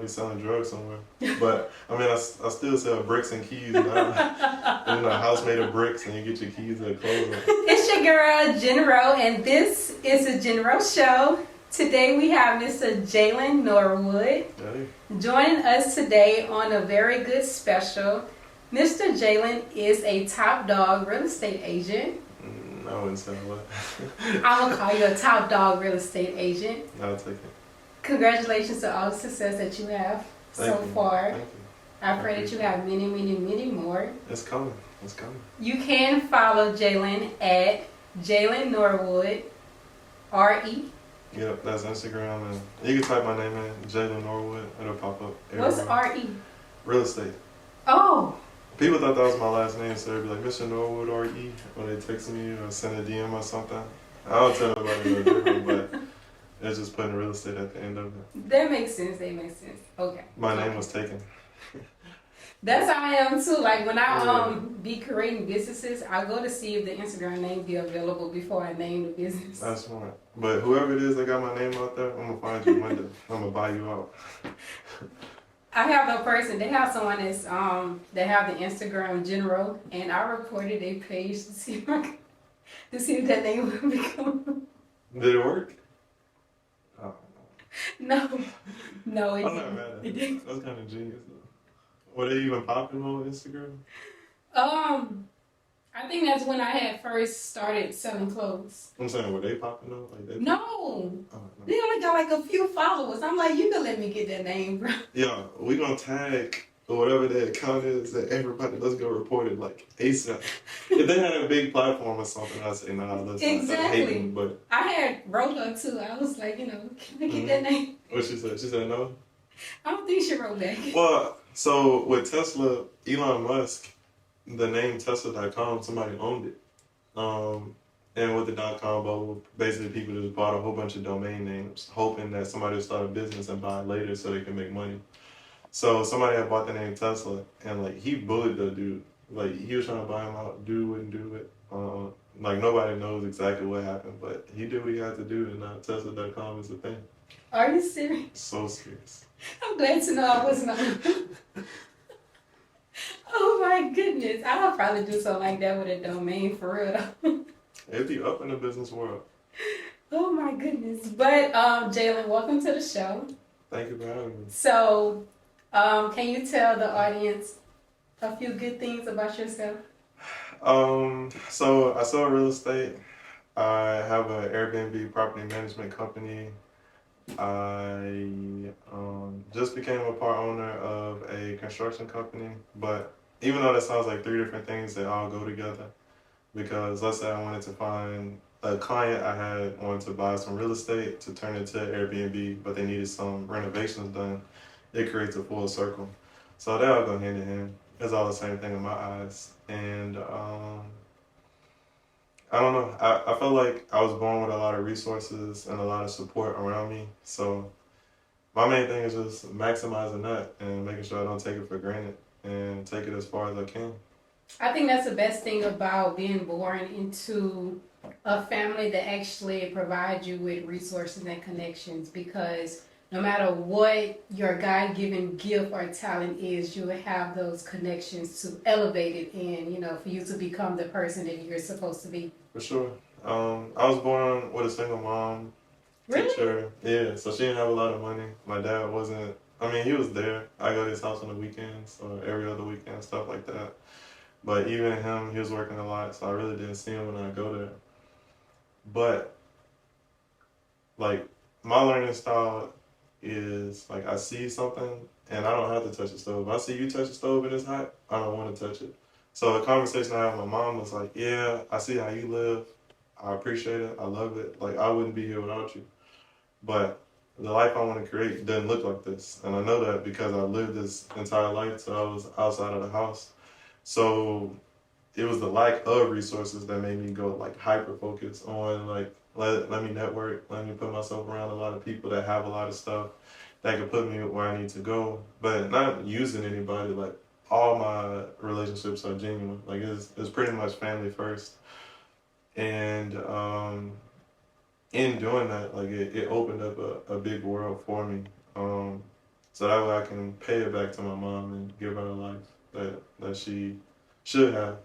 be selling drugs somewhere. But I mean, I still sell bricks and keys now. A house made of bricks, and you get your keys that close on. It's your girl JENNRO, and this is the JENNRO Show. Today we have Mr. Jalen Norwood joining us today on a very good special. Mr. Jalen is a top dog real estate agent. I wouldn't say that. I'm gonna call you a top dog real estate agent. I'll take it. Congratulations to all the success that you have so far. Thank you. I pray that you have many, many, many more. It's coming. It's coming. You can follow Jalen at Jalen Norwood, R.E. Yep, that's Instagram. And you can type my name in, Jalen Norwood. It'll pop up everywhere. What's R.E.? Real estate. Oh. People thought that was my last name, so they'd be like, Mr. Norwood, R.E. when they text me or send a DM or something. I don't tell nobody no different, but it's just putting real estate at the end of it. That makes sense. That makes sense. Okay. My name was taken. That's how I am too. Like when I be creating businesses, I go to see if the Instagram name be available before I name the business. That's smart. But whoever it is that got my name out there, I'm gonna find you one day. I'm gonna buy you out. I have no person. They have someone that's they have the Instagram JENNRO, and I reported a page to see if that name would become. Did it work? Oh, no, it I'm not mad at it. That's kind of genius though. Were they even popping on Instagram? I think that's when I had first started selling clothes. I'm saying, were they popping though? Like they no. Oh, no. They only got like a few followers. I'm like, you can let me get that name, bro. Yeah, we gonna tag or whatever that account is that everybody, let's go report it like ASAP. If they had a big platform or something, I'd say, nah, let's not hate them, but I had wrote her too. I was like, can I get that name? What she said? She said no? I don't think she wrote back. Well, so with Tesla, Elon Musk, the name Tesla.com, somebody owned it. And with the .com bubble, basically people just bought a whole bunch of domain names, hoping that somebody would start a business and buy it later so they can make money. So somebody had bought the name Tesla, and like he bullied the dude. Like he was trying to buy him out, dude wouldn't do it. Like nobody knows exactly what happened, but he did what he had to do, and now Tesla.com is a thing. Are you serious? So serious. I'm glad to know I wasn't on. Oh my goodness. I'll probably do something like that with a domain for real. It'd be up in the business world. Oh my goodness. But Jalen, welcome to the show. Thank you for having me. So, can you tell the audience a few good things about yourself? So I sell real estate. I have an Airbnb property management company. I just became a part owner of a construction company, but even though that sounds like three different things, they all go together. Because let's say I wanted to find a client I had wanted to buy some real estate to turn into Airbnb, but they needed some renovations done. It creates a full circle. So they all go hand in hand. It's all the same thing in my eyes. And I don't know. I felt like I was born with a lot of resources and a lot of support around me. So my main thing is just maximizing that and making sure I don't take it for granted and take it as far as I can. I think that's the best thing about being born into a family that actually provides you with resources and connections, because no matter what your God-given gift or talent is, you will have those connections to elevate it and, for you to become the person that you're supposed to be. For sure. I was born with a single mom. Really? Teacher. Yeah, so she didn't have a lot of money. My dad wasn't, he was there. I go to his house on the weekends or every other weekend, stuff like that. But even him, he was working a lot, so I really didn't see him when I go there. But, like, my learning style is, like, I see something, and I don't have to touch the stove. If I see you touch the stove and it's hot, I don't want to touch it. So a conversation I had with my mom was like, yeah, I see how you live. I appreciate it. I love it. Like, I wouldn't be here without you. But the life I want to create doesn't look like this. And I know that because I lived this entire life till I was outside of the house. So it was the lack of resources that made me go like hyper focus on like let me network, let me put myself around a lot of people that have a lot of stuff that can put me where I need to go, but not using anybody. Like all my relationships are genuine. Like it's pretty much family first. And in doing that, like it opened up a big world for me. so that way I can pay it back to my mom and give her a life that she should have.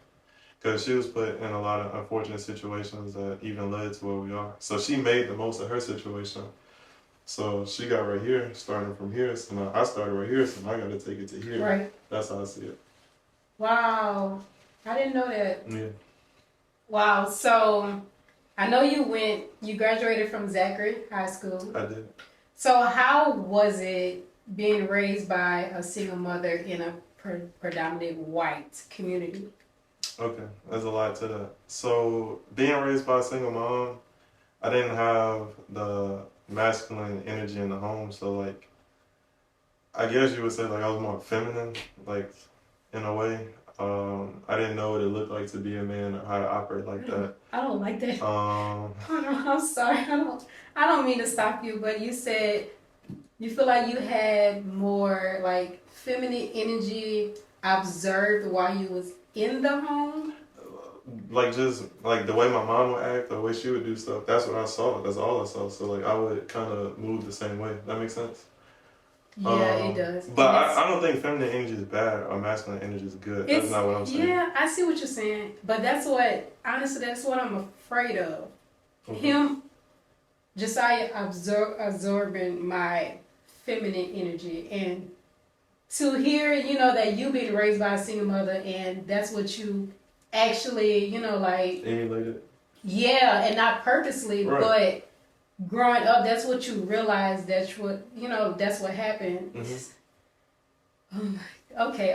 Because she was put in a lot of unfortunate situations that even led to where we are. So she made the most of her situation. So she got right here, starting from here. So now I started right here, so now I got to take it to here. Right. That's how I see it. Wow. I didn't know that. Yeah. Wow. So I know you graduated from Zachary High School. I did. So how was it being raised by a single mother in a predominantly white community? Okay, there's a lot to that. So being raised by a single mom, I didn't have the masculine energy in the home. So like, I guess you would say like I was more feminine, like in a way. I didn't know what it looked like to be a man or how to operate like that. I don't like that. I'm sorry. I don't mean to stop you, but you said you feel like you had more like feminine energy observed while you was in the home. Like just like the way my mom would act, the way she would do stuff. That's what I saw. That's all I saw. So like I would kind of move the same way. That makes sense. Yeah, it does. But I don't think feminine energy is bad or masculine energy is good. That's not what I'm saying. Yeah, I see what you're saying. But that's what I'm afraid of. Okay. Him, Josiah absorbing my feminine energy. And to hear, that you've been raised by a single mother and that's what you actually, like... Emulated. Yeah, and not purposely, right. But... growing up, that's what you realize. That's what happened. Mm-hmm. Okay.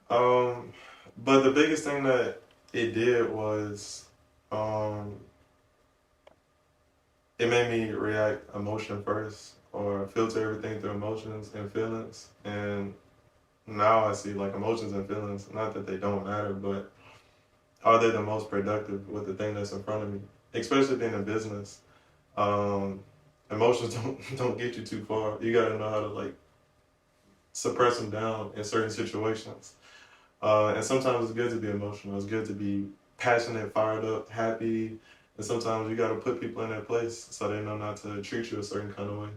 But the biggest thing that it did was, it made me react emotion first or filter everything through emotions and feelings. And now I see like emotions and feelings, not that they don't matter, but are they the most productive with the thing that's in front of me? Especially being in business. Emotions don't get you too far. You gotta know how to like suppress them down in certain situations. And sometimes it's good to be emotional. It's good to be passionate, fired up, happy. And sometimes you gotta put people in their place so they know not to treat you a certain kind of way.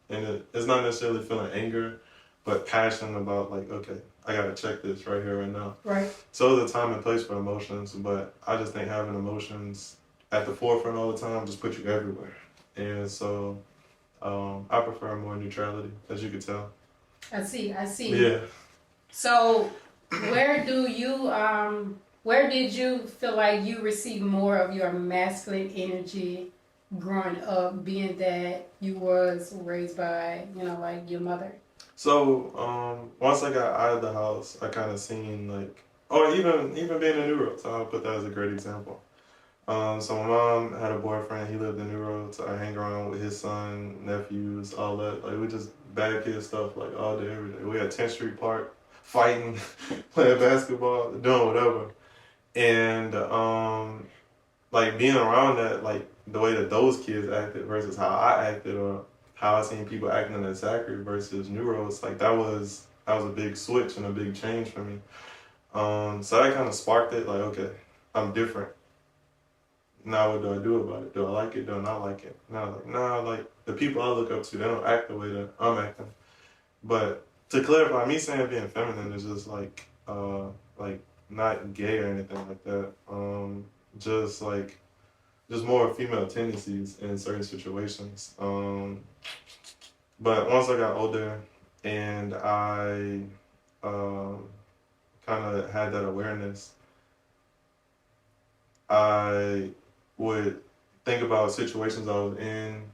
And it's not necessarily feeling anger, but passion about like, okay, I gotta check this right here, right now. Right. So there's a time and place for emotions, but I just think having emotions at the forefront all the time just put you everywhere. And so I prefer more neutrality, as you could tell. I see. Yeah. So where did you feel like you received more of your masculine energy growing up, being that you was raised by, like your mother? So once I got out of the house, I kind of seen like, or even being in NNNNDDD, so I'll put that as a great example. So my mom had a boyfriend. He lived in NNNNDDD, so I hang around with his son, nephews, all that. Like we just bad kid stuff like all day, every day. We had 10th Street Park, fighting, playing basketball, doing whatever. And like being around that, like the way that those kids acted versus how I acted, or how I seen people acting at Zachary versus NNNNDDD, it's like that was a big switch and a big change for me. So that kind of sparked it. Like, okay, I'm different. Now what do I do about it? Do I like it? Do I not like it? Now like, nah, like the people I look up to, they don't act the way that I'm acting. But to clarify, me saying being feminine is just like not gay or anything like that. Just more female tendencies in certain situations. But once I got older and I kind of had that awareness, I would think about situations I was in,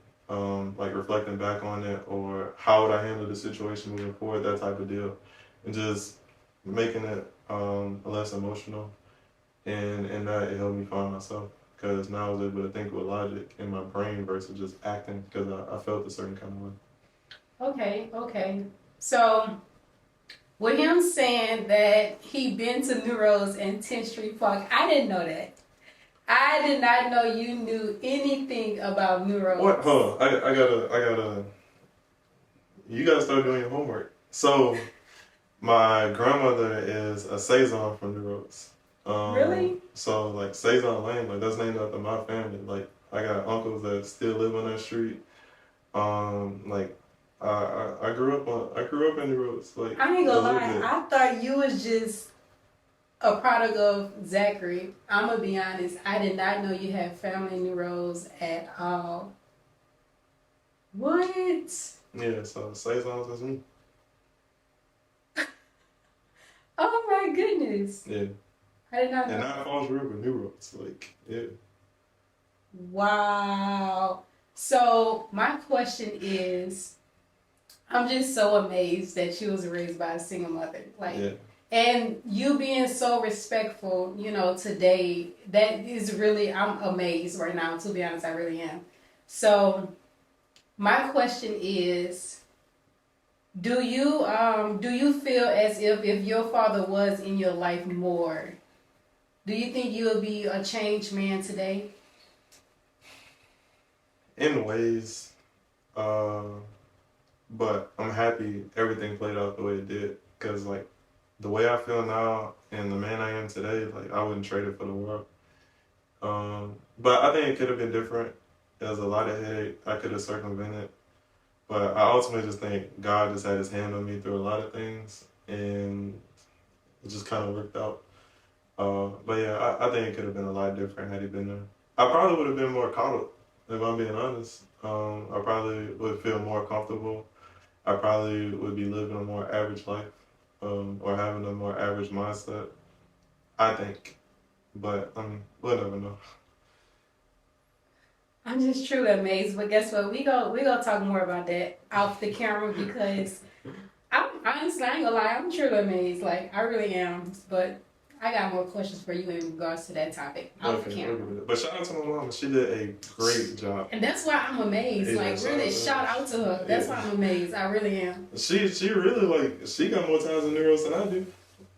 like reflecting back on it, or how would I handle the situation moving forward, that type of deal, and just making it less emotional, and that it helped me find myself, because now I was able to think with logic in my brain versus just acting because I felt a certain kind of way. Okay. So with him saying that he been to NNNNDDD and 10th Street Park, I didn't know that. I did not know you knew anything about NNNNDDD. What? Hold on. I gotta. You gotta start doing your homework. So, my grandmother is a Saison from NNNNDDD. Really? So like Saison Lane, like that's named after my family. Like I got uncles that still live on that street. Like I grew up in the roots, like I ain't a gonna little lie, bit. I thought you was just a product of Zachary. I'm gonna be honest, I did not know you had family in New Rose at all. What? Yeah, so say songs as me. Oh my goodness. Yeah, I did not and know. not Falls River, New Roots. Like, yeah. Wow. So my question is, I'm just so amazed that she was raised by a single mother. Like, Yeah. and you being so respectful, you know, today, that is really, I'm amazed right now, to be honest, I really am. So, my question is, do you feel as if your father was in your life more, do you think you would be a changed man today? In ways, uh, but I'm happy everything played out the way it did. Cause like the way I feel now and the man I am today, like I wouldn't trade it for the world. But I think it could have been different. There's a lot of headache I could have circumvented. But I ultimately just think God just had his hand on me through a lot of things and it just kind of worked out. But yeah, I think it could have been a lot different had he been there. I probably would have been more caught up, if I'm being honest. I probably would feel more comfortable. I probably would be living a more average life, or having a more average mindset. I think, but I mean, we'll never know. I'm just truly amazed, but guess what? We gonna talk more about that off the camera because I'm honestly, I ain't gonna lie, I'm truly amazed. Like I really am. But I got more questions for you in regards to that topic off the Okay, camera. but shout out to my mama. She did a great job. And that's why I'm amazed. Yeah, Like really, shout out to her. That's why I'm amazed. I really am. She really like she got more times in Neros than I do.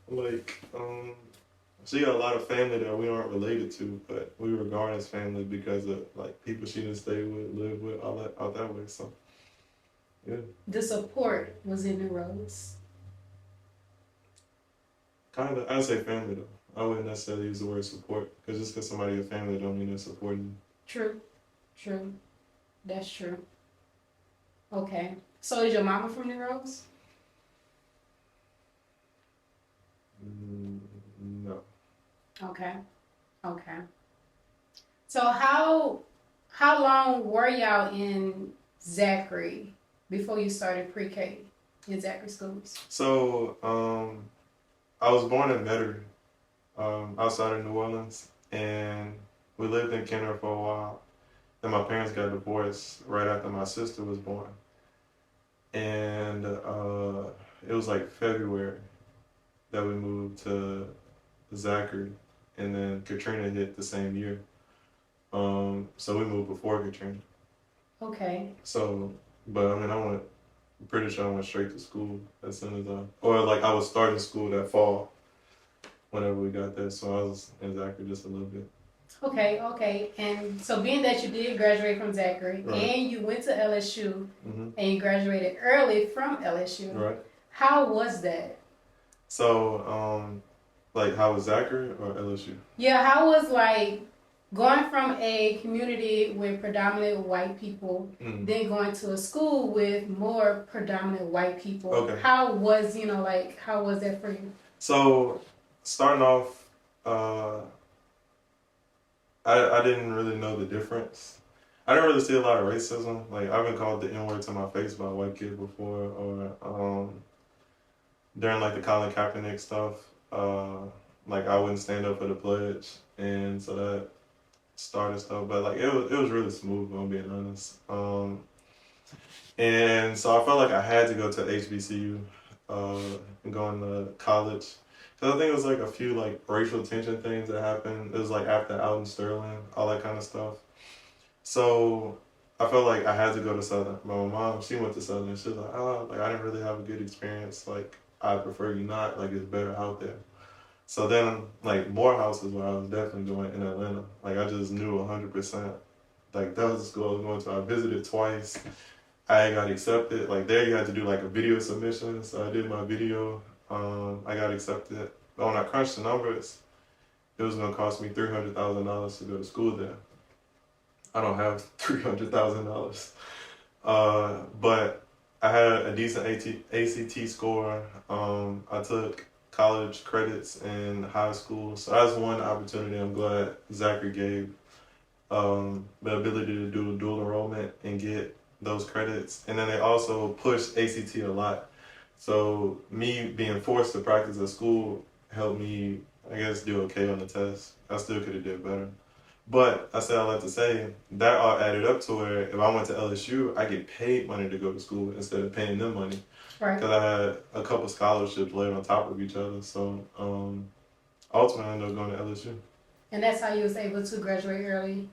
Like she got a lot of family that we aren't related to, but we regard as family because of like people she didn't stay with, live with, all that out that way. So yeah, The support was in the roads. kind of. I'd say family though. I wouldn't necessarily use the word support because just because somebody your family don't mean they're supporting you. True. True. That's true. Okay. So is your mama from the roads? Mm, no. Okay. Okay. So how long were y'all in Zachary before you started pre-K in Zachary schools? So I was born in Metairie, outside of New Orleans, and we lived in Kenner for a while. Then my parents got divorced right after my sister was born, and it was like February that we moved to Zachary, and then Katrina hit the same year. So we moved before Katrina. Okay. So, but I mean, I'm pretty sure I went straight to school as soon as or like I was starting school that fall whenever we got there. So I was in Zachary just a little bit. Okay, okay. And so being that you did graduate from Zachary Right. and you went to LSU Mm-hmm. and you graduated early from LSU, Right. how was that? So, like how was Zachary or LSU? Yeah, how was like going from a community with predominant white people, then going to a school with more predominant white people? Okay. How was, how was that for you? So, starting off, I didn't really know the difference. I didn't really see a lot of racism. Like I've been called the N-word to my face by a white kid before, or during like the Colin Kaepernick stuff, like I wouldn't stand up for the pledge, and so that started stuff. But like it was really smooth, if I'm being honest. And so I felt like I had to go to HBCU, and going to college. Cause I think it was like a few like racial tension things that happened. It was like after out in Sterling, all that kind of stuff. So I felt like I had to go to Southern. But my mom, she went to Southern. She was like, oh, like I didn't really have a good experience. Like I prefer you not. Like it's better out there. So then like Morehouse is where I was definitely going in Atlanta. Like I just knew 100%. Like that was the school I was going to. I visited twice. I got accepted. Like there, you had to do like a video submission. So I did my video. I got accepted. But when I crunched the numbers, it was gonna cost me $300,000 to go to school there. I don't have $300,000. But I had a decent ACT score. I took college credits in high school, so that's one opportunity I'm glad Zachary gave. The ability to do dual enrollment and get those credits, and then they also pushed ACT a lot. So me being forced to practice at school helped me, I guess, do okay on the test. I still could have did better. But I say I like to say that all added up to where if I went to LSU, I get paid money to go to school instead of paying them money. Right. Because I had a couple scholarships laid on top of each other. So ultimately, I ended up going to LSU. And that's how you was able to graduate early?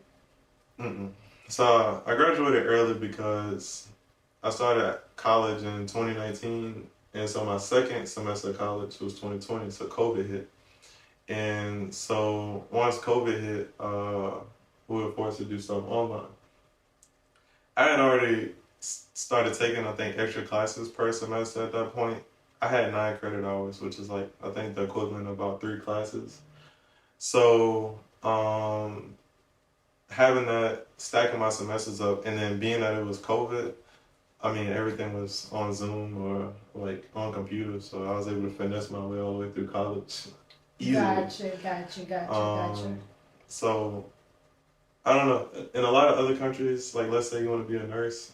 So I graduated early because I started college in 2019. And so my second semester of college was 2020. So COVID hit. And so once COVID hit, we were forced to do stuff online. I had already started taking, I think, extra classes per semester at that point. I had 9 credit hours, which is like, I think the equivalent of about 3 classes. So having that, stacking my semesters up, and then being that it was COVID, I mean, everything was on Zoom or like on computers, so I was able to finesse my way all the way through college easily. Gotcha. So, I don't know. In a lot of other countries, like let's say you want to be a nurse,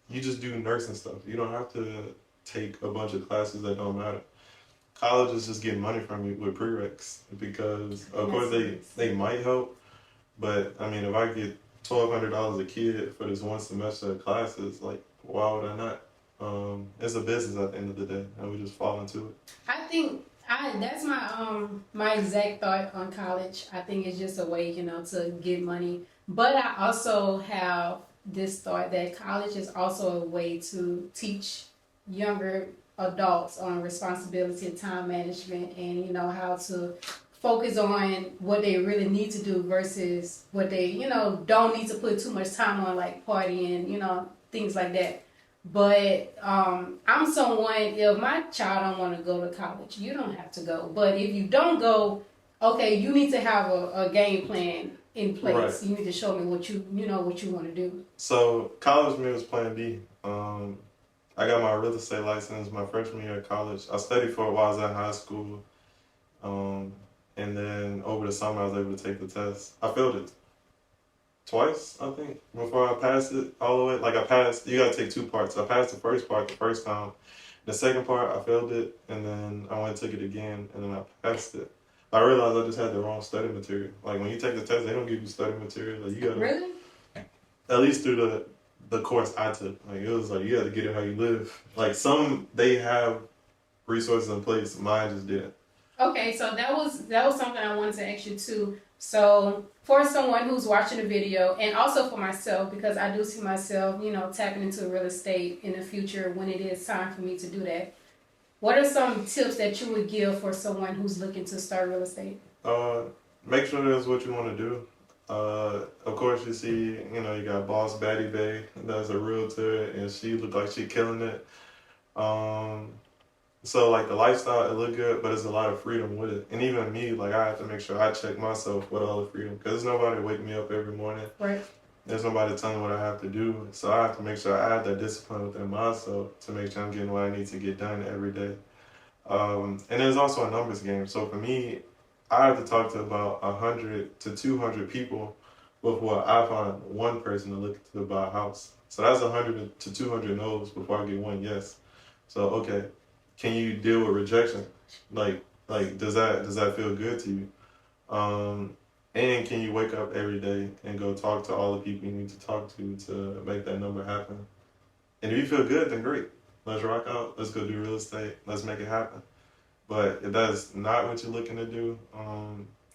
you just do nursing stuff. You don't have to take a bunch of classes that don't matter. College is just getting money from you with prereqs because, of course, they might help, but I mean, if I get $1,200 a kid for this one semester of classes, like, why would I not? It's a business at the end of the day, and we just fall into it. I think that's my exact thought on college. I think it's just a way, to get money. But I also have this thought that college is also a way to teach younger adults on responsibility, time management, and how to focus on what they really need to do versus what they don't need to put too much time on, like partying, things like that. But I'm someone, if my child don't want to go to college, you don't have to go. But if you don't go, okay, you need to have a game plan in place. Right. You need to show me what you want to do. So college for me was plan B. I got my real estate license my freshman year of college. I studied for it while I was in high school. And then over the summer I was able to take the test. I failed it twice, I think, before I passed it all the way. Like I passed, you gotta take 2 parts. I passed the first part the first time. The second part, I failed it, and then I went and took it again, and then I passed it. I realized I just had the wrong study material. Like when you take the test, they don't give you study material. Like you gotta, really? At least through the course I took. Like it was like you gotta get it how you live. Like some, they have resources in place, mine just didn't. Okay, so that was something I wanted to ask you too. So for someone who's watching the video, and also for myself, because I do see myself, tapping into real estate in the future when it is time for me to do that. What are some tips that you would give for someone who's looking to start real estate? Make sure that's what you want to do. Of course, you see, you got Boss Batty Bay, that's a realtor, and she looked like she killing it. So like the lifestyle, it looked good, but there's a lot of freedom with it. And even me, like I have to make sure I check myself with all the freedom, because there's nobody wake me up every morning. Right. There's nobody telling me what I have to do. So I have to make sure I have that discipline within myself to make sure I'm getting what I need to get done every day. And there's also a numbers game. So for me, I have to talk to about 100 to 200 people before I find one person to look to buy a house. So that's 100 to 200 no's before I get one yes. So okay, can you deal with rejection? Like does that feel good to you? And can you wake up every day and go talk to all the people you need to talk to make that number happen? And if you feel good, then great. Let's rock out. Let's go do real estate. Let's make it happen. But if that's not what you're looking to do,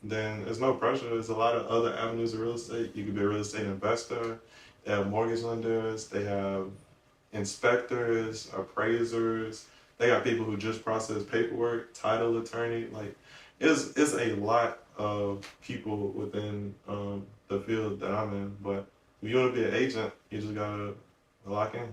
then there's no pressure. There's a lot of other avenues of real estate. You could be a real estate investor. They have mortgage lenders. They have inspectors, appraisers. They got people who just process paperwork, title attorney. Like, it's a lot of people within the field that I'm in. But if you want to be an agent, you just gotta lock in.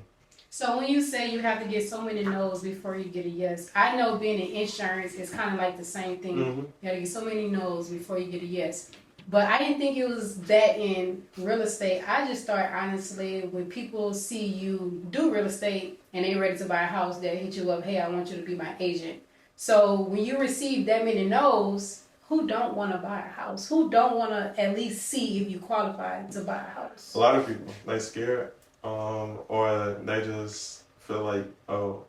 So when you say you have to get so many no's before you get a yes, I know being in insurance is kind of like the same thing. Mm-hmm. You gotta get so many no's before you get a yes. But I didn't think it was that in real estate. I just thought, honestly, when people see you do real estate and they ready to buy a house, they'll hit you up, hey, I want you to be my agent. So when you receive that many no's, who don't want to buy a house? Who don't want to at least see if you qualify to buy a house? A lot of people, they scared, or they just feel like, oh,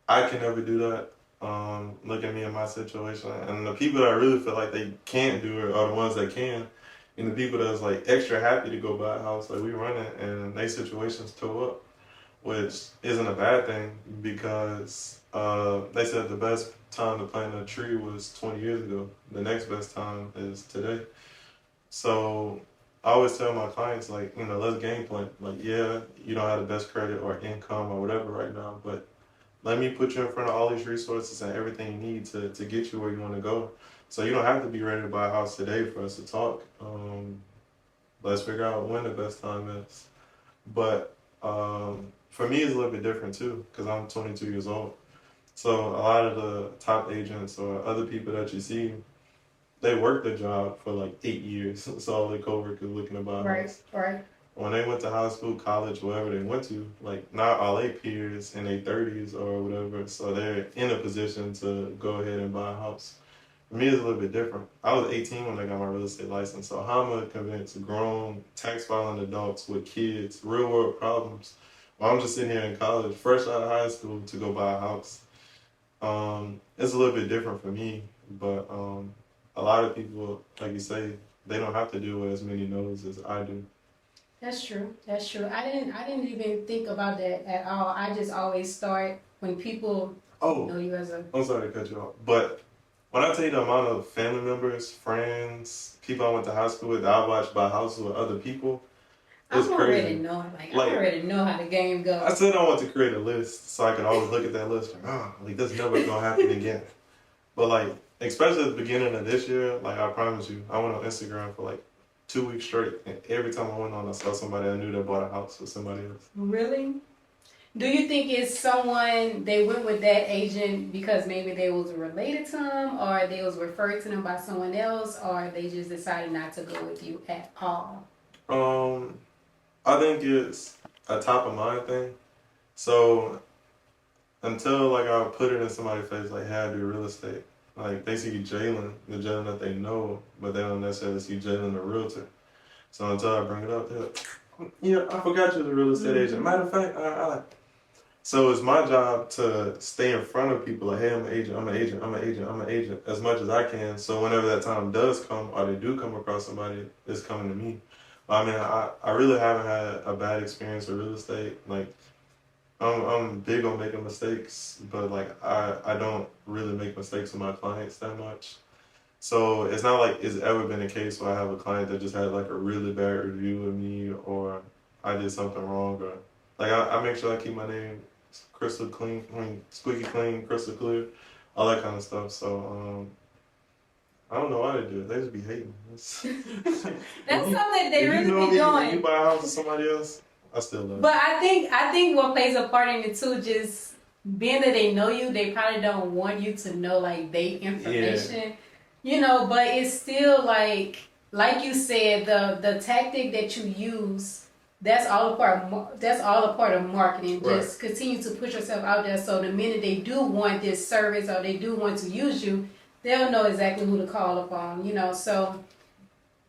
I can never do that. Look at me in my situation. And the people that really feel like they can't do it are the ones that can. And the people that's like extra happy to go buy a house, like we run it, and their situations toe up, which isn't a bad thing because they said the best time to plant a tree was 20 years ago. The next best time is today. So I always tell my clients, like, let's game plan. Like, yeah, you don't have the best credit or income or whatever right now, but let me put you in front of all these resources and everything you need to get you where you want to go. So you don't have to be ready to buy a house today for us to talk. Let's figure out when the best time is. But for me, it's a little bit different too, because I'm 22 years old. So a lot of the top agents or other people that you see, they worked the job for like 8 years. So all their coworkers looking to buy a house. Right. When they went to high school, college, wherever they went to, like not all their peers in their 30s or whatever, so they're in a position to go ahead and buy a house. For me, it's a little bit different. I was 18 when I got my real estate license, so how am I convince grown, tax filing adults with kids, real world problems, while I'm just sitting here in college, fresh out of high school, to go buy a house? It's a little bit different for me, but a lot of people, like you say, they don't have to deal with as many no's as I do. That's true. I didn't even think about that at all. I just always start when people know you as a. I'm sorry to cut you off, but when I tell you the amount of family members, friends, people I went to high school with, that I watched buy houses with other people, it's crazy. I already know how the game goes. I said I want to create a list so I could always look at that list like that's never gonna happen again. But like, especially at the beginning of this year, like I promise you, I went on Instagram for like 2 weeks straight, and every time I went on, I saw somebody I knew that bought a house with somebody else. Really? Do you think it's someone they went with that agent because maybe they was related to them, or they was referred to them by someone else, or they just decided not to go with you at all? I think it's a top of mind thing. So until like I put it in somebody's face, like, hey, I do real estate. Like they see Jalen, the Jalen that they know, but they don't necessarily see Jalen, the realtor. So until I bring it up, they're like, yeah, I forgot you're the real estate agent. Matter of fact, so it's my job to stay in front of people like, hey, I'm an agent, I'm an agent, I'm an agent, I'm an agent, as much as I can. So whenever that time does come, or they do come across somebody, it's coming to me. But I mean, I really haven't had a bad experience with real estate. Like, I'm big on making mistakes, but like I don't really make mistakes with my clients that much. So it's not like it's ever been a case where I have a client that just had like a really bad review of me, or I did something wrong, or like I make sure I keep my name crystal clean, squeaky clean, crystal clear, all that kind of stuff. So I don't know why they do it. They just be hating. That's something they really be doing. If you buy a house with somebody else, I still love it. But I think what plays a part in it too, just being that they know you, they probably don't want you to know like their information. Yeah. But it's still like you said, the tactic that you use, that's all a part of marketing. Right. Just continue to put yourself out there, so the minute they do want this service or they do want to use you, they'll know exactly who to call upon. So.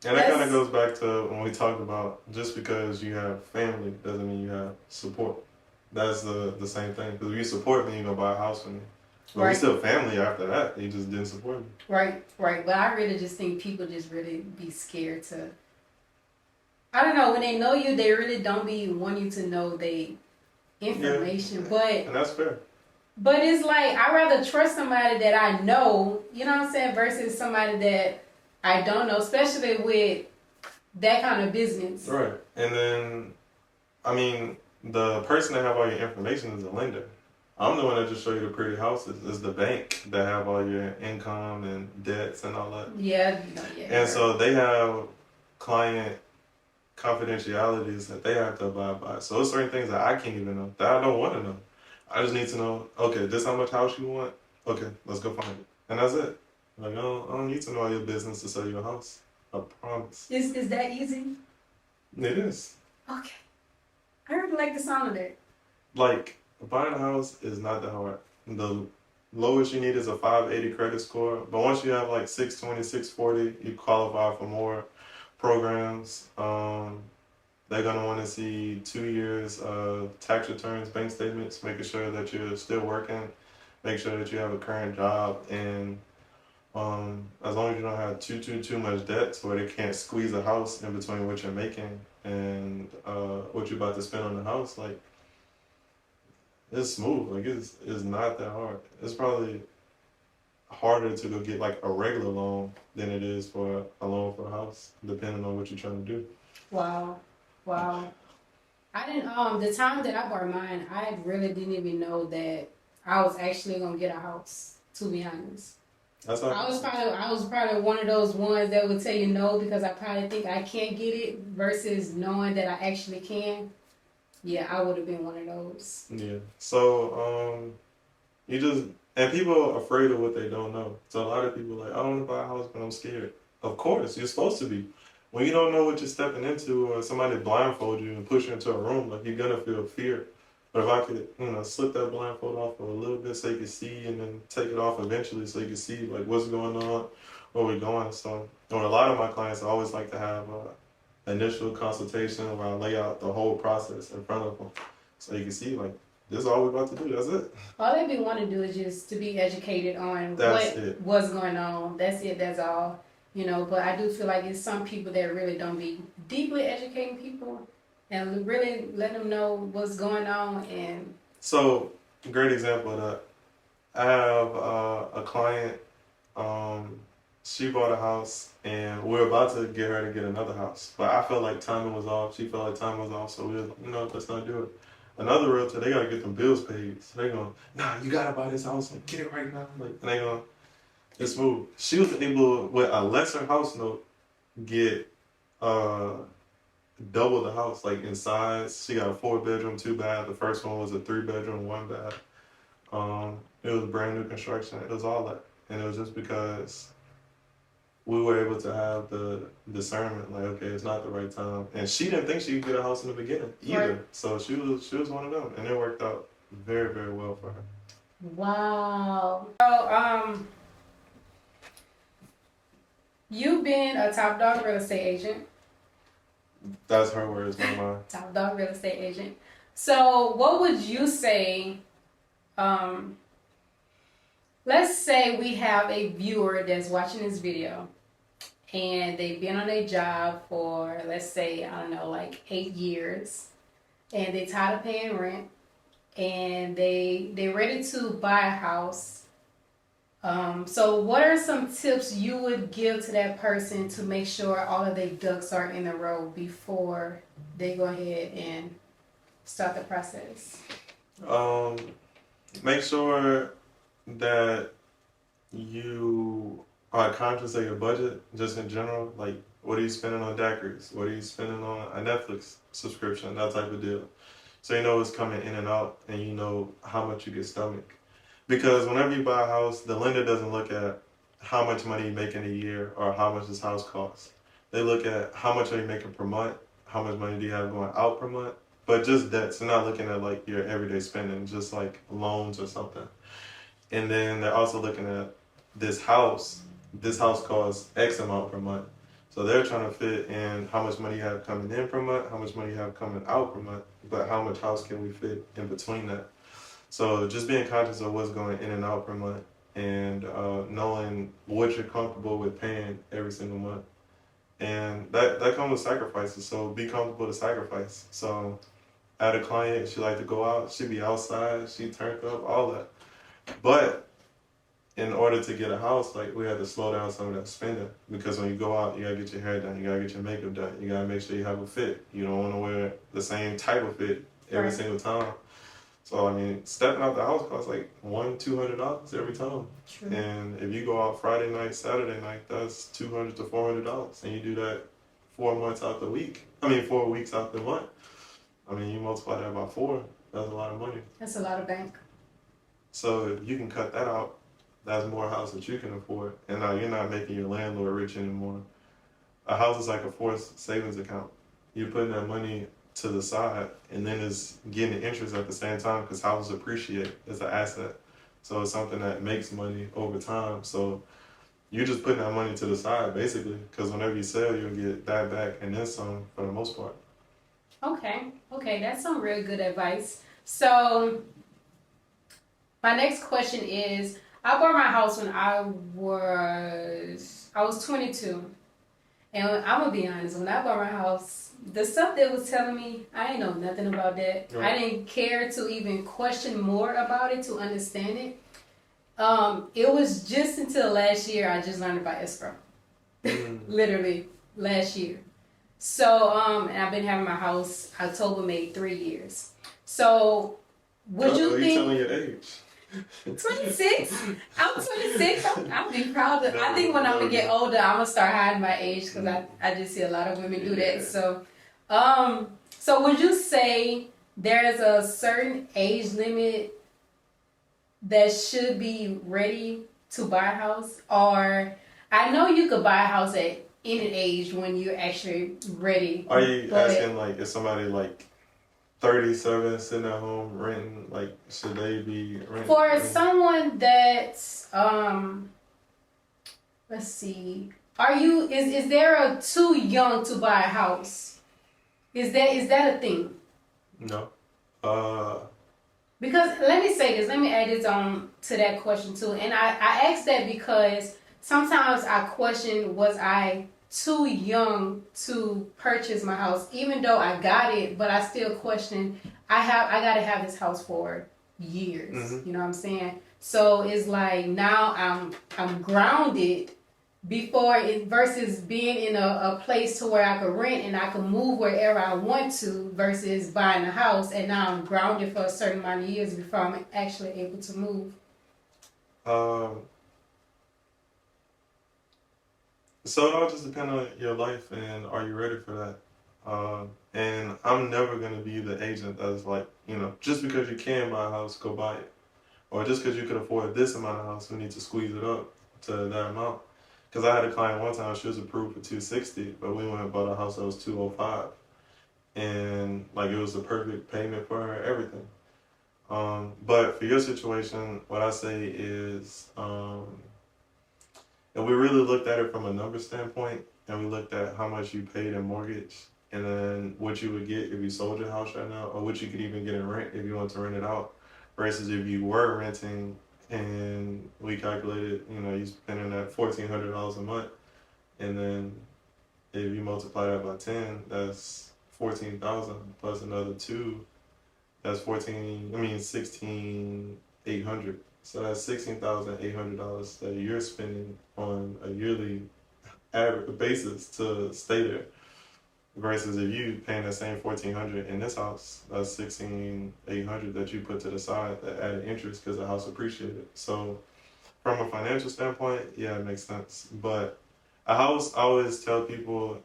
And that kind of goes back to when we talked about, just because you have family doesn't mean you have support. That's the same thing. Because if you support me, you're going to buy a house from me. But we still family after that. You just didn't support me. Right. But I really just think people just really be scared to. I don't know. When they know you, they really don't be wanting you to know their information. Yeah. And that's fair. But it's like, I'd rather trust somebody that I know, you know what I'm saying, versus somebody that I don't know, especially with that kind of business. Right. And then, I mean, the person that have all your information is the lender. I'm the one that just show you the pretty houses. It's the bank that have all your income and debts and all that. Yeah. And so they have client confidentialities that they have to abide by. So there's certain things that I can't even know, that I don't want to know. I just need to know, okay, this how much house you want? Okay, let's go find it. And that's it. Like, I don't need to know all your business to sell you a house. I promise. Is that easy? It is. Okay. I really like the sound of that. Like, buying a house is not that hard. The lowest you need is a 580 credit score. But once you have like 620, 640, you qualify for more programs. They're gonna want to see 2 years of tax returns, bank statements, making sure that you're still working, make sure that you have a current job, and as long as you don't have too much debt, so where they can't squeeze a house in between what you're making and what you're about to spend on the house, like it's smooth. Like it's not that hard. It's probably harder to go get like a regular loan than it is for a loan for a house, depending on what you're trying to do. Wow. Wow. I didn't the time that I bought mine, I really didn't even know that I was actually gonna get a house, to be honest. That's how I was probably one of those ones that would tell you no because I probably think I can't get it versus knowing that I actually can. Yeah, I would have been one of those. Yeah. So you just and people are afraid of what they don't know. So a lot of people are like, I want to buy a house, but I'm scared. Of course, you're supposed to be. When you don't know what you're stepping into, or somebody blindfold you and push you into a room, like you're gonna feel fear. But if I could, slip that blindfold off for a little bit so you can see, and then take it off eventually so you can see like what's going on, where we're going. So, with a lot of my clients, I always like to have initial consultation where I lay out the whole process in front of them, so you can see like this is all we're about to do. That's it. All they be wanting to do is just to be educated on what's going on. That's it. That's all. But I do feel like it's some people that really don't be deeply educating people and really let them know what's going on. And so, great example of that. I have a client. She bought a house, and we're about to get her to get another house. But I felt like timing was off. She felt like timing was off, so we were like, let's not do it. Another realtor, they gotta get them bills paid. So they going, nah, you gotta buy this house. Like, get it right now. Like, and they going, it's smooth. She was able, with a lesser house note, get double the house, like in size. She got a 4-bedroom, 2-bath. The first one was a 3-bedroom, 1-bath. It was brand new construction. It was all that, and it was just because we were able to have the discernment, like, okay, it's not the right time. And she didn't think she could get a house in the beginning either. Right. So she was one of them, and it worked out very, very well for her. Wow. So you've been a top dog real estate agent. That's her words, not mine. Top dog real estate agent. So what would you say? Let's say we have a viewer that's watching this video and they've been on a job for, let's say, I don't know, like 8 years, and they're tired of paying rent, and they're ready to buy a house. So what are some tips you would give to that person to make sure all of their ducks are in a row before they go ahead and start the process? Make sure that you are conscious of your budget, just in general. Like, what are you spending on daiquiris? What are you spending on a Netflix subscription? That type of deal. So you know it's coming in and out, and you know how much you can stomach. Because whenever you buy a house, the lender doesn't look at how much money you make in a year or how much this house costs. They look at how much are you making per month, how much money do you have going out per month, but just debts. They're not looking at like your everyday spending, just like loans or something. And then they're also looking at this house. This house costs X amount per month. So they're trying to fit in how much money you have coming in per month, how much money you have coming out per month, but how much house can we fit in between that? So just being conscious of what's going in and out per month, and knowing what you're comfortable with paying every single month. And that comes with sacrifices, so be comfortable to sacrifice. So I had a client, she liked to go out, she'd be outside, she turned up, all that. But in order to get a house, like, we had to slow down some of that spending, because when you go out, you gotta get your hair done, you gotta get your makeup done, you gotta make sure you have a fit. You don't wanna wear the same type of fit every single time. So, I mean, stepping out the house costs like $100-$200 every time. True. And if you go out Friday night, Saturday night, that's $200 to $400. And you do that 4 months out the week. 4 weeks out the month. I mean, you multiply that by 4, that's a lot of money. That's a lot of bank. So if you can cut that out, that's more house that you can afford. And now you're not making your landlord rich anymore. A house is like a forced savings account. You're putting that money to the side, and then it's getting interest at the same time because houses appreciate as an asset. So it's something that makes money over time. So you're just putting that money to the side basically, because whenever you sell, you'll get that back and then some for the most part. Okay, that's some real good advice. So my next question is, I bought my house when I was 22. And I'm gonna be honest, when I bought my house, the stuff that was telling me, I didn't know nothing about that. Right. I didn't care to even question more about it to understand it. It was just until last year I just learned about escrow. Literally last year. So and I've been having my house October made 3 years. So would you think? Telling your age? 26. I'm 26. I'll be proud of. I think when I'm gonna get older, I'm gonna start hiding my age because I just see a lot of women do that. So, so would you say there's a certain age limit that should be ready to buy a house? Or I know you could buy a house at any age when you're actually ready. Are you asking like is somebody like 37 sitting at home renting, like should they be renting? For someone that's let's see, is there a too young to buy a house? Is that a thing? No. Because let me say this, let me add this on to that question too. And I asked that because sometimes I question, was I too young to purchase my house, even though I got it, but I still question, I gotta have this house for years. Mm-hmm. You know what I'm saying? So it's like now I'm grounded versus being in a place to where I could rent and I can move wherever I want to versus buying a house, and now I'm grounded for a certain amount of years before I'm actually able to move. So it all just depends on your life and are you ready for that? And I'm never going to be the agent that's like, just because you can buy a house, go buy it. Or just because you can afford this amount of house, we need to squeeze it up to that amount. Because I had a client one time, she was approved for $260, but we went and bought a house that was $205. And like it was the perfect payment for her, everything. But for your situation, what I say is, and we really looked at it from a number standpoint, and we looked at how much you paid in mortgage, and then what you would get if you sold your house right now, or what you could even get in rent if you want to rent it out, versus if you were renting, and we calculated, you spending that $1,400 a month, and then if you multiply that by 10, that's 14,000 plus another 2, that's 16,800. So that's $16,800 that you're spending on a yearly average basis to stay there. Versus if you paying the same $1,400 in this house, that's $16,800 that you put to the side that added interest because the house appreciated. So from a financial standpoint, yeah, it makes sense. But a house, I always tell people,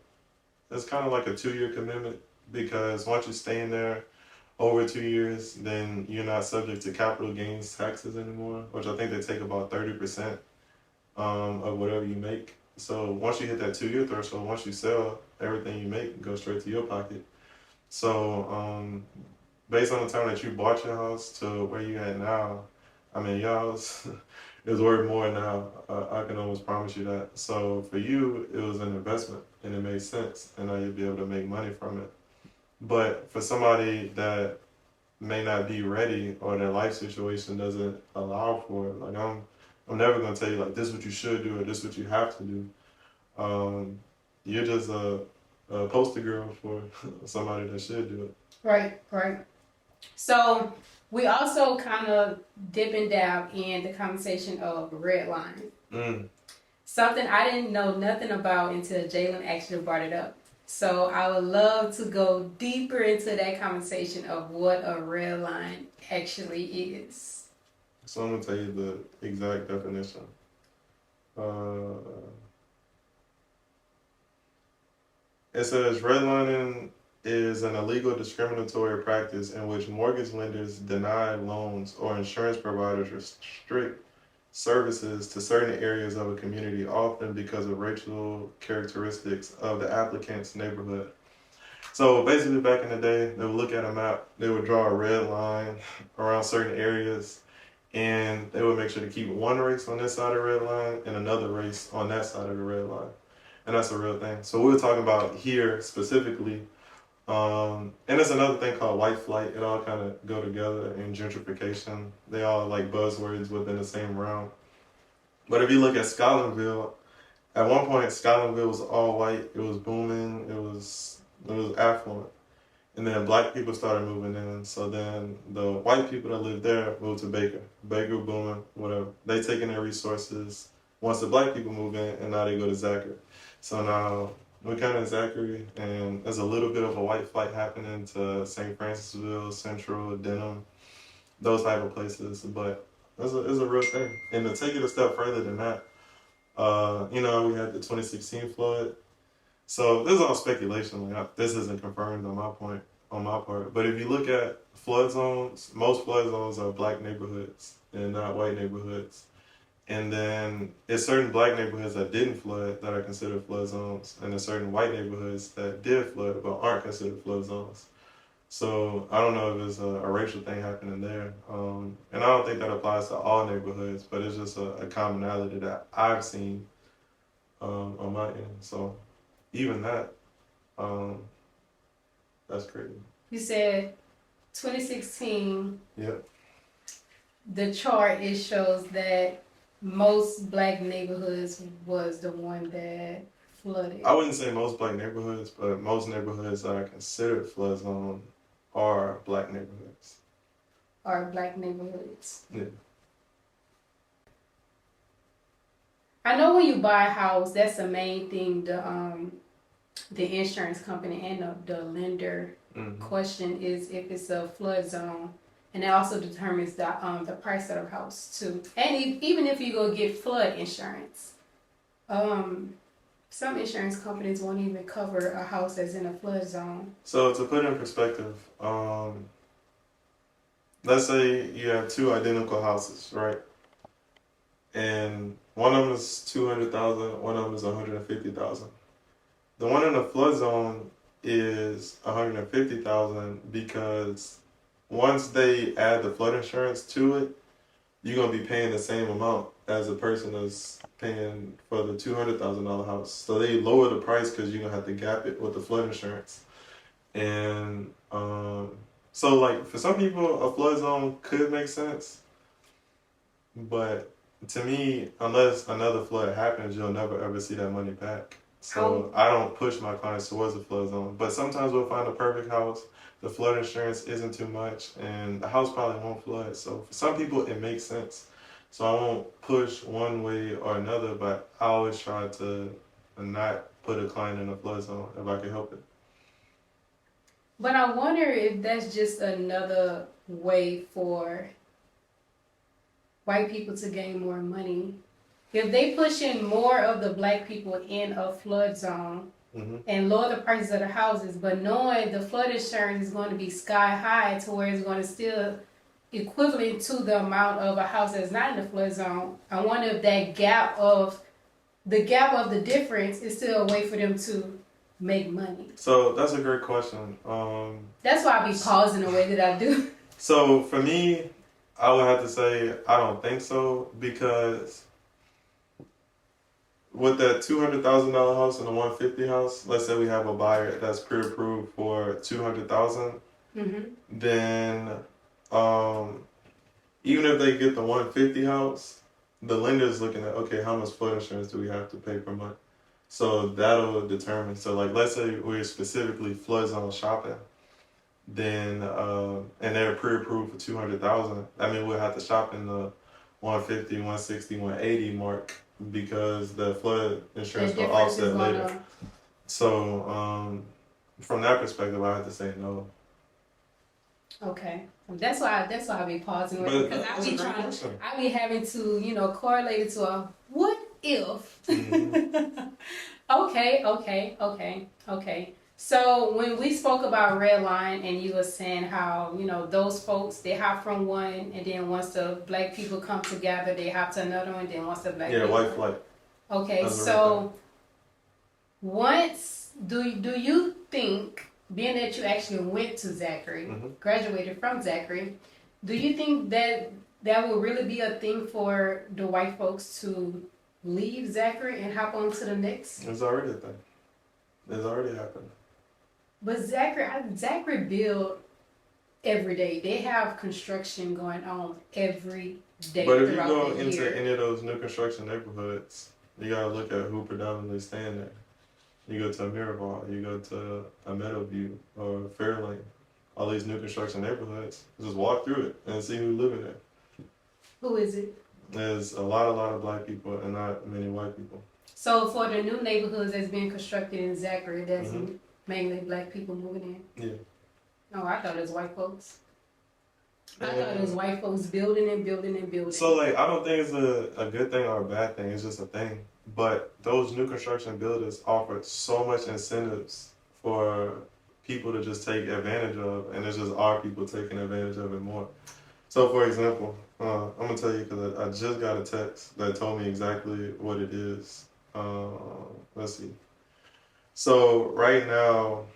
it's kind of like a 2-year commitment, because once you stay in there over 2 years, then you're not subject to capital gains taxes anymore, which I think they take about 30% of whatever you make. So once you hit that 2-year threshold, once you sell, everything you make goes straight to your pocket. So based on the time that you bought your house to where you're at now, I mean, your house is worth more now. I can almost promise you that. So for you, it was an investment and it made sense, and now you'll be able to make money from it. But for somebody that may not be ready, or their life situation doesn't allow for it, like I'm never gonna tell you like this is what you should do or this is what you have to do. You're just a poster girl for somebody that should do it. Right. So we also kind of dip and dab in the conversation of redlining. Something I didn't know nothing about until Jalen actually brought it up. So I would love to go deeper into that conversation of what a red line actually is. So I'm going to tell you the exact definition. It says redlining is an illegal discriminatory practice in which mortgage lenders deny loans or insurance providers restrict services to certain areas of a community, often because of racial characteristics of the applicant's neighborhood. So basically, back in the day, they would look at a map, they would draw a red line around certain areas, and they would make sure to keep one race on this side of the red line and another race on that side of the red line. And that's a real thing. So we were talking about here specifically, and there's another thing called white flight. It all kind of go together in gentrification. They all like buzzwords within the same realm. But if you look at Scotlandville, at one point Scotlandville was all white. It was booming. It was affluent. And then black people started moving in. So then the white people that lived there moved to Baker. Baker booming, whatever. They taking their resources once the black people move in, and now they go to Zachary. So now we're kind of Zachary, and there's a little bit of a white flight happening to St. Francisville, Central, Denham, those type of places. But it's a real thing. And to take it a step further than that, we had the 2016 flood. So this is all speculation. This isn't confirmed on my part. But if you look at flood zones, most flood zones are black neighborhoods and not white neighborhoods. And then there's certain black neighborhoods that didn't flood that are considered flood zones, and there's certain white neighborhoods that did flood but aren't considered flood zones. So I don't know if there's a racial thing happening there, and I don't think that applies to all neighborhoods, but it's just a commonality that I've seen on my end. So even that, that's crazy. You said 2016. Yep. The chart, it shows that most black neighborhoods was the one that flooded. I wouldn't say most black neighborhoods, but most neighborhoods that are considered flood zone are black neighborhoods. Are black neighborhoods. Yeah. I know when you buy a house, that's the main thing. The insurance company and the lender question is if it's a flood zone, and it also determines the price of the house too. And even if you go get flood insurance, some insurance companies won't even cover a house that's in a flood zone. So to put it in perspective, let's say you have two identical houses, right? And one of them is 200,000, one of them is 150,000. The one in the flood zone is 150,000 because once they add the flood insurance to it, you're gonna be paying the same amount as the person that's paying for the $200,000 house. So they lower the price because you're gonna have to gap it with the flood insurance. And so like for some people, a flood zone could make sense, but to me, unless another flood happens, you'll never ever see that money back. So I don't push my clients towards a flood zone. But sometimes we'll find a perfect house. The flood insurance isn't too much, and the house probably won't flood. So for some people, it makes sense. So I won't push one way or another, but I always try to not put a client in a flood zone if I can help it. But I wonder if that's just another way for white people to gain more money. If they push in more of the black people in a flood zone and lower the prices of the houses, but knowing the flood insurance is going to be sky high to where it's going to still equivalent to the amount of a house that's not in the flood zone, I wonder if that gap of the difference is still a way for them to make money. So that's a great question. That's why I be pausing the way that I do. So for me, I would have to say I don't think so, because with that $200,000 house and the $150,000 house, let's say we have a buyer that's pre-approved for $200,000, then even if they get the $150,000 house, the lender's looking at, okay, how much flood insurance do we have to pay per month? So that'll determine. So like, let's say we're specifically flood zone shopping, then and they're pre-approved for $200,000. I mean, we'll have to shop in the 150, 160, 180 mark, because the flood insurance will offset later. So from that perspective, I have to say no. Okay, that's why I be pausing with, because I be having to correlate it to a what if. Okay. So when we spoke about red line, and you were saying how those folks, they hop from one, and then once the black people come together, they hop to another one. Then once the black people, white flight. Okay, That's so once do you think, being that you actually went to Zachary, graduated from Zachary, do you think that will really be a thing for the white folks to leave Zachary and hop on to the next? It's already a thing. It's already happened. But Zachary build every day. They have construction going on every day. But if you go into any of those new construction neighborhoods, you gotta look at who predominantly staying there. You go to a Miraval, you go to a Meadowview or Fairlane, all these new construction neighborhoods. Just walk through it and see who's living there. Who is it? There's a lot of black people and not many white people. So for the new neighborhoods that's being constructed in Zachary, that's mainly black people moving in? Yeah. No, I thought it was white folks. I thought it was white folks building and building and building. So I don't think it's a good thing or a bad thing. It's just a thing. But those new construction builders offer so much incentives for people to just take advantage of, and it's just our people taking advantage of it more. So for example, I'm gonna tell you because I just got a text that told me exactly what it is. Let's see. So right now,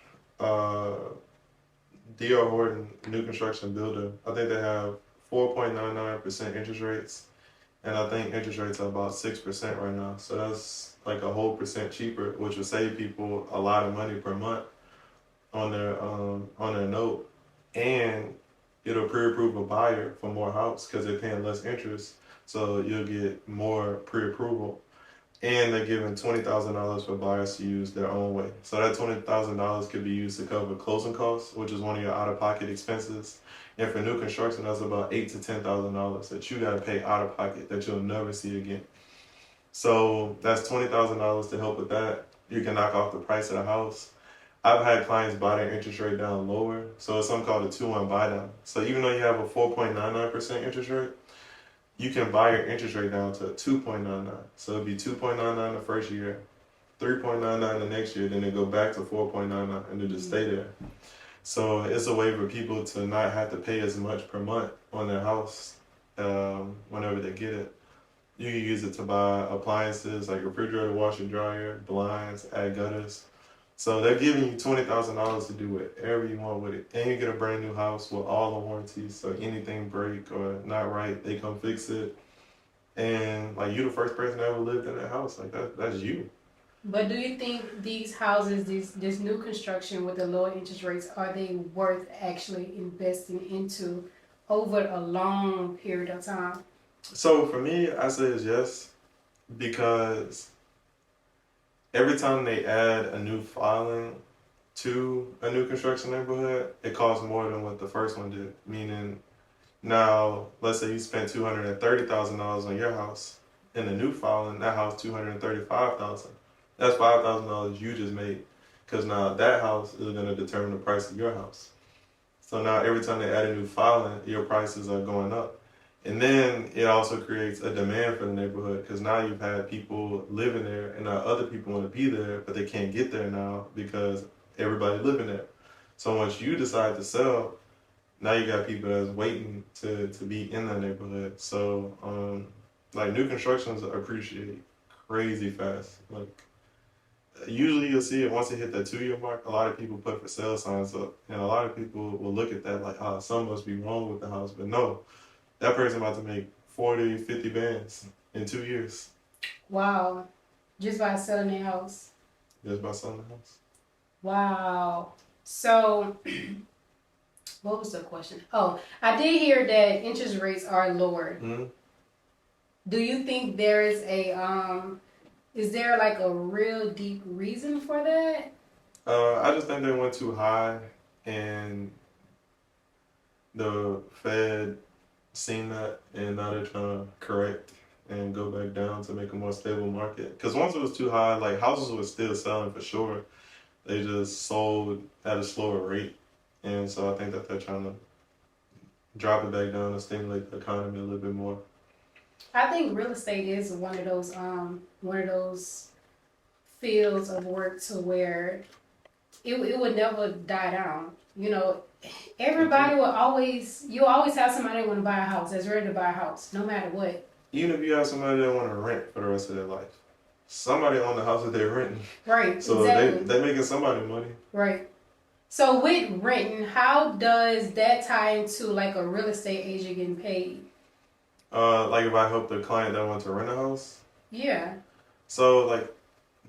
D.R. Horton, new construction builder, I think they have 4.99% interest rates, and I think interest rates are about 6% right now. So that's like a whole percent cheaper, which will save people a lot of money per month on their note, and it'll pre-approve a buyer for more house because they're paying less interest, so you'll get more pre-approval. And they're giving $20,000 for buyers to use their own way. So that $20,000 could be used to cover closing costs, which is one of your out-of-pocket expenses. And for new construction, that's about $8,000 to $10,000 that you gotta pay out of pocket that you'll never see again. So that's $20,000 to help with that. You can knock off the price of the house. I've had clients buy their interest rate down lower, so it's something called a 2-1 buy down. So even though you have a 4.99% interest rate, you can buy your interest rate down to 2.99. So it'd be 2.99 the first year, 3.99 the next year, then it go back to 4.99 and then just stay there. So it's a way for people to not have to pay as much per month on their house whenever they get it. You can use it to buy appliances like refrigerator, washer, dryer, blinds, add gutters. So they're giving you $20,000 to do whatever you want with it. And you get a brand new house with all the warranties. So anything break or not right, they come fix it. And you the first person that ever lived in that house. That's you. But do you think these houses, this new construction with the lower interest rates, are they worth actually investing into over a long period of time? So for me, I say it's yes, because every time they add a new filing to a new construction neighborhood, it costs more than what the first one did. Meaning, now let's say you spent $230,000 on your house. In the new filing, that house $235,000. That's $5,000 you just made, because now that house is going to determine the price of your house. So now every time they add a new filing, your prices are going up. And then it also creates a demand for the neighborhood, because now you've had people living there and now other people want to be there, but they can't get there now because everybody living there. So once you decide to sell, now you got people that's waiting to be in that neighborhood. So new constructions appreciate crazy fast. Usually you'll see it once it hit that 2-year mark, a lot of people put for sale signs up, and a lot of people will look at that something must be wrong with the house. But no, that person about to make 40, 50 bands in 2 years. Wow. Just by selling their house? Just by selling the house. Wow. So, what was the question? Oh, I did hear that interest rates are lowered. Mm-hmm. Do you think there is is there a real deep reason for that? I just think they went too high, and the Fed seen that, and now they're trying to correct and go back down to make a more stable market. Because once it was too high, houses were still selling for sure. They just sold at a slower rate, and so I think that they're trying to drop it back down to stimulate the economy a little bit more. I think real estate is one of those fields of work to where it would never die down. You know, everybody will always, you always have somebody that want to buy a house, that's ready to buy a house, no matter what. Even if you have somebody that want to rent for the rest of their life, somebody own the house that they're renting. Right, So exactly. they making somebody money. Right. So with renting, how does that tie into like a real estate agent getting paid? Like if I help the client that wants to rent a house. Yeah. So like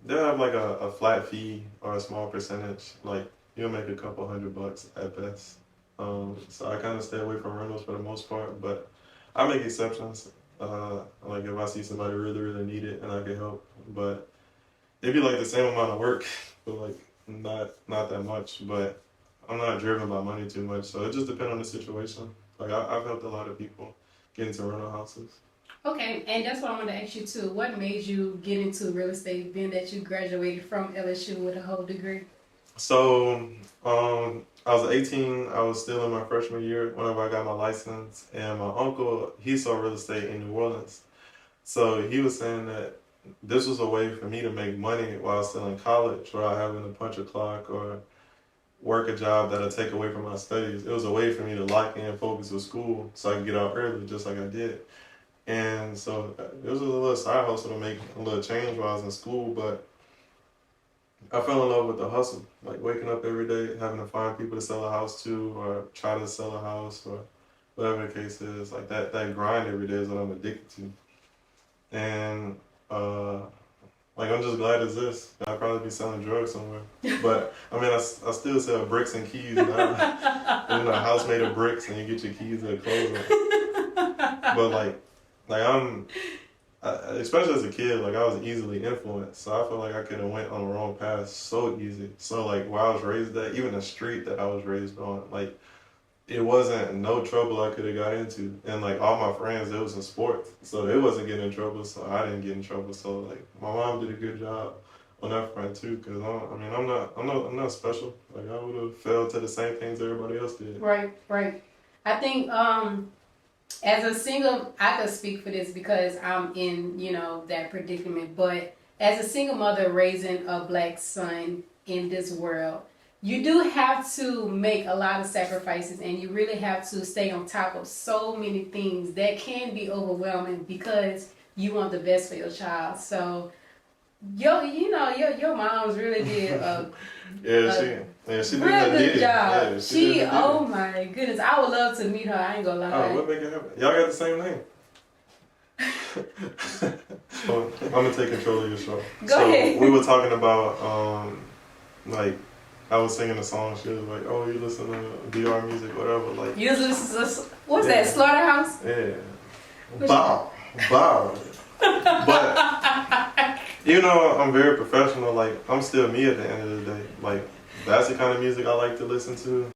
they'll have like a flat fee or a small percentage. Like you'll make a couple $100 at best. So I kind of stay away from rentals for the most part, but I make exceptions. Like if I see somebody really need it and I can help, but it'd be like the same amount of work, but like not that much. But I'm not driven by money too much, so it just depends on the situation. Like I've helped a lot of people get into rental houses. Okay, and that's what I wanted to ask you too. What made you get into real estate, being that you graduated from LSU with a whole degree? So I was 18. I was still in my freshman year whenever I got my license, and my uncle, he saw real estate in New Orleans. So he was saying that this was a way for me to make money while I was still in college without having to punch a clock or work a job that'll take away from my studies. It was a way for me to lock in, focus with school so I could get out early just like I did. And so it was a little side hustle to make a little change while I was in school, but I fell in love with the hustle, like waking up every day, having to find people to sell a house to or try to sell a house or whatever the case is. Like that grind every day is what I'm addicted to. And like I'm just glad it's this. I'd probably be selling drugs somewhere. But I mean, I still sell bricks and keys now. You know, a house made of bricks and you get your keys and clothes on. But like especially as a kid, like I was easily influenced. So I feel like I could have went on the wrong path so easy. So like where I was raised at, even the street that I was raised on, like it wasn't no trouble I could have got into. And like all my friends, it was in sports. So they wasn't getting in trouble, so I didn't get in trouble. So like my mom did a good job on that front too, because I'm not special. Like I would have fell to the same things everybody else did. Right. I think as a single, I could speak for this because I'm in, you know, that predicament. But as a single mother raising a black son in this world, you do have to make a lot of sacrifices, and you really have to stay on top of so many things that can be overwhelming because you want the best for your child. So, your mom's really did a she did real good job. Yeah, she oh my goodness, I would love to meet her. I ain't gonna lie. Oh, what make it happen? Y'all got the same name. I'm gonna take control of your show. Go ahead. We were talking about like I was singing a song. She was like, "Oh, you listen to DR music, whatever." Like you listen to what's that? Slaughterhouse. Yeah. Bow. But even though I'm very professional, like I'm still me at the end of the day. Like that's the kind of music I like to listen to.